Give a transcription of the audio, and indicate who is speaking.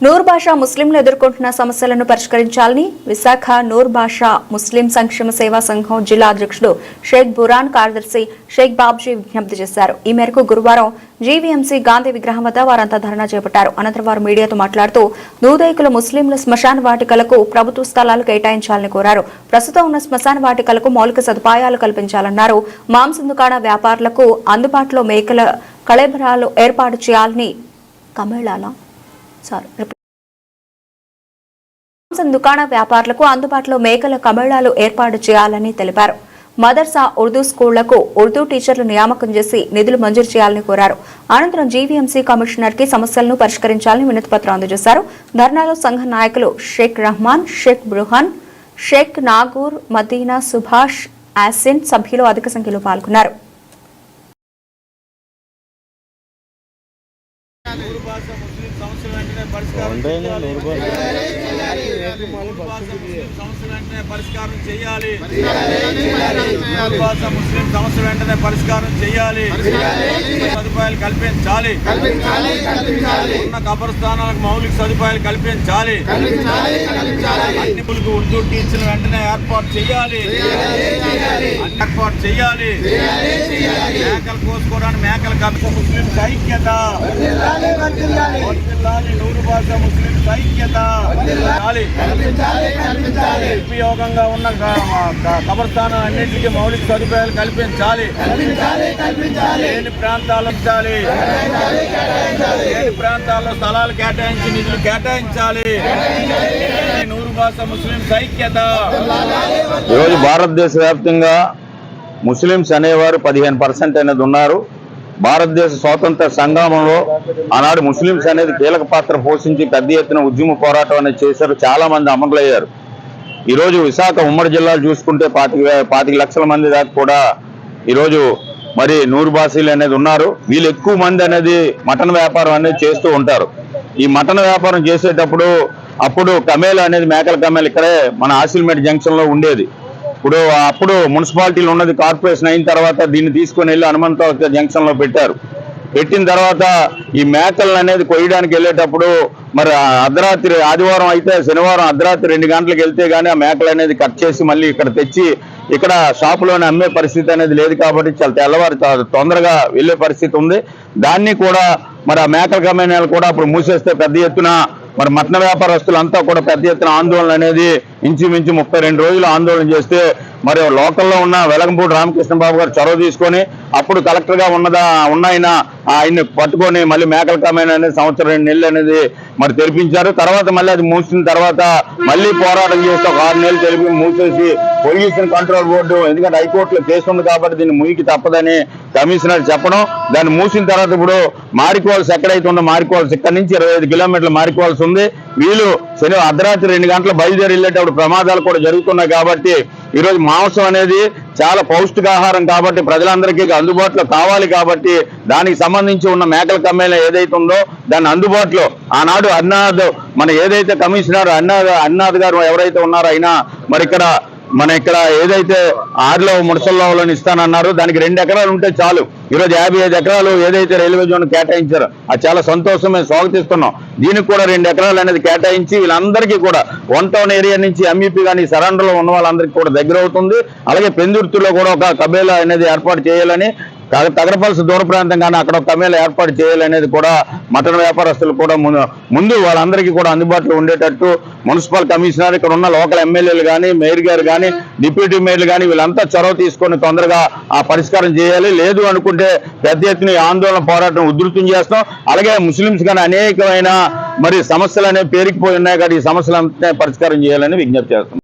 Speaker 1: నూర్ భాషా ముస్లింలు ఎదుర్కొంటున్న సమస్యలను పరిష్కరించాలని విశాఖ నూర్ భాషా ముస్లిం సంక్షేమ సేవా సంఘం జిల్లా అధ్యక్షుడు షేక్ బురాన్ కార్యదర్శి షేక్ బాబ్జీ విజ్ఞప్తి చేశారు. ఈ మేరకు గురువారం జీవీఎంసీ గాంధీ విగ్రహం వద్ద వారంతా ధర్నా చేపట్టారు. అనంతరం వారు మీడియాతో మాట్లాడుతూ దూదైకుల ముస్లింల శ్మశాన వాటికలకు ప్రభుత్వ స్థలాలు కేటాయించాలని కోరారు. ప్రస్తుతం ఉన్న శ్మశాన వాటికలకు మౌలిక సదుపాయాలు కల్పించాలన్నారు. మాంసం దుకాణ వ్యాపారులకు అందుబాటులో మేకల కళేబరాలు ఏర్పాటు చేయాలని దుకాణ వ్యాపారులకు అందుబాటులో మేకల కమేళాలు ఏర్పాటు చేయాలని తెలిపారు. మదర్సా ఉర్దూ స్కూళ్లకు ఉర్దూ టీచర్లు నియామకం చేసి నిధులు మంజూరు చేయాలని కోరారు. అనంతరం జీవీఎంసీ కమిషనర్ కి సమస్యలను పరిష్కరించాలని వినతిపత్రం అందజేశారు. ధర్నాలో సంఘ నాయకులు షేక్ రహమాన్, షేక్ బుర్హాన్, షేక్ నాగూర్, మదీనా, సుభాష్, యాసిన్ సభ్యులు అధిక సంఖ్యలో పాల్గొన్నారు.
Speaker 2: పరిష్కారం చేయాలి. ముస్లిం సమస్య వెంటనే పరిష్కారం చేయాలి. సదుపాయాలు కల్పించాలి. ఉన్న కబరస్థానాలకు మౌలిక సదుపాయాలు కల్పించాలి. అన్నిపులకు ఉర్దూ టీచర్లు వెంటనే ఏర్పాటు చేయాలి. మేకలు కోసుకోవడానికి మేకల కబ్జా ముస్లిం ఐక్యత. నూరు భాష ముస్లిం ఐక్యత. ఉపయోగంగా ఉన్న కబరస్థానాలన్నింటికీ మౌలిక సదుపాయాలు కల్పించాలి. లేని ప్రాంతాల్లో స్థలాలు కేటాయించి నిధులు కేటాయించాలి. నూరు భాష ముస్లిం ఐక్యత.
Speaker 3: ఈరోజు భారతదేశ వ్యాప్తంగా ముస్లింస్ అనేవారు 15% అనేది ఉన్నారు. భారతదేశ స్వాతంత్ర సంగ్రామంలో ఆనాడు ముస్లింస్ అనేది కీలక పాత్ర పోషించి పెద్ద ఎత్తున ఉద్యమ పోరాటం అనేది చేశారు. చాలా మంది అమరులయ్యారు. ఈరోజు విశాఖ ఉమ్మడి జిల్లాలు చూసుకుంటే 25 లక్షల మంది దాకా కూడా ఈరోజు మరి నూరు భాషీలు అనేది ఉన్నారు. వీళ్ళు ఎక్కువ మంది అనేది మటన్ వ్యాపారం అనేది చేస్తూ ఉంటారు. ఈ మటన్ వ్యాపారం చేసేటప్పుడు అప్పుడు కమేలు అనేది మేకల కమేలు ఇక్కడే మన ఆసిల్మేట్ జంక్షన్ లో ఉండేది. అప్పుడు మున్సిపాలిటీలు ఉన్నది కార్పొరేషన్ అయిన తర్వాత దీన్ని తీసుకుని వెళ్ళి హనుమంతరావు జంక్షన్ లో పెట్టారు. పెట్టిన తర్వాత ఈ మేకలను అనేది కొయ్యడానికి వెళ్ళేటప్పుడు మరి అర్ధరాత్రి ఆదివారం అయితే శనివారం అర్ధరాత్రి 2 గంటలకు వెళ్తే గానీ ఆ మేకలు అనేది కట్ చేసి మళ్ళీ ఇక్కడ తెచ్చి ఇక్కడ షాపులోనే అమ్మే పరిస్థితి అనేది లేదు. కాబట్టి చాలా తెల్లవారు తొందరగా వెళ్లే పరిస్థితి ఉంది. దాన్ని కూడా మరి ఆ మేకల కమేణాలు కూడా అప్పుడు మూసేస్తే పెద్ద ఎత్తున మరి మటన్ వ్యాపారస్తులంతా కూడా పెద్ద ఎత్తున ఆందోళన అనేది ఇంచుమించు 32 రోజులు ఆందోళన చేస్తే మరి లోకల్లో ఉన్న వెలగంపూడి రామకృష్ణ బాబు గారు చొరవ తీసుకొని అప్పుడు కలెక్టర్ గా ఆయన్ని పట్టుకొని మళ్ళీ మేకల కమేనా అనేది సంవత్సరం 2 నెలలు అనేది మరి తెరిపించారు. తర్వాత మళ్ళీ అది మూసిన తర్వాత మళ్ళీ పోరాటం చేస్తే 6 నెలలు తెలిపి మూసేసి పొల్యూషన్ కంట్రోల్ బోర్డు, ఎందుకంటే హైకోర్టులో కేసు ఉంది కాబట్టి దీన్ని ముయ్యికి తప్పదని కమిషనర్ చెప్పడం, దాన్ని మూసిన తర్వాత ఇప్పుడు మారికోల్స్ ఎక్కడైతే ఉందో మారికోల్స్ ఇక్కడ నుంచి 25 కిలోమీటర్ల మారికోల్స్ ఉంది. వీళ్ళు అర్ధరాత్రి 2 గంటలు బయలుదేరి వెళ్ళేటప్పుడు ప్రమాదాలు కూడా జరుగుతున్నాయి. కాబట్టి ఈరోజు మాంసం అనేది చాలా పౌష్టికాహారం కాబట్టి ప్రజలందరికీ అందుబాటులో కావాలి. కాబట్టి దానికి సంబంధించి ఉన్న మేకల కమ్మేళ ఏదైతే ఉందో దాన్ని అందుబాటులో ఆనాడు అన్నాద్ మన ఏదైతే కమిషనర్ అన్నాద్ గారు ఎవరైతే ఉన్నారో అయినా మరి ఇక్కడ ఏదైతే ఆరులో ముడసల్లో ఇస్తానన్నారు దానికి 2 ఎకరాలు ఉంటే చాలు. ఈరోజు 55 ఎకరాలు ఏదైతే రైల్వే జోన్ కేటాయించారో అది చాలా సంతోషం, మేము స్వాగతిస్తున్నాం. దీనికి కూడా 2 ఎకరాలు అనేది కేటాయించి వీళ్ళందరికీ కూడా 1 టౌన్ ఏరియా నుంచి ఎంఈపీ కానీ సరౌండర్ లో ఉన్న వాళ్ళందరికీ కూడా దగ్గర అవుతుంది. అలాగే పెందుర్తిలో కూడా ఒక కబేలా అనేది ఏర్పాటు చేయాలని, తగరపల్సి దూర ప్రాంతం కానీ అక్కడ ఒక కమేళ ఏర్పాటు చేయాలనేది కూడా మటన్ వ్యాపారస్తులు కూడా ముందు వాళ్ళందరికీ కూడా అందుబాటులో ఉండేటట్టు మున్సిపల్ కమిషనర్, ఇక్కడ ఉన్న లోకల్ ఎమ్మెల్యేలు కానీ మేయర్ గారు కానీ డిప్యూటీ మేయర్లు కానీ వీళ్ళంతా చొరవ తీసుకొని తొందరగా ఆ పరిష్కారం చేయాలి. లేదు అనుకుంటే పెద్ద ఎత్తున ఆందోళన పోరాటం ఉధృతం చేస్తాం. అలాగే ముస్లింస్ కానీ అనేకమైన మరి సమస్యలు అనేవి పేరుకుపోయి ఉన్నాయి కాబట్టి ఈ సమస్యలంతా పరిష్కారం చేయాలని విజ్ఞప్తి చేస్తాం.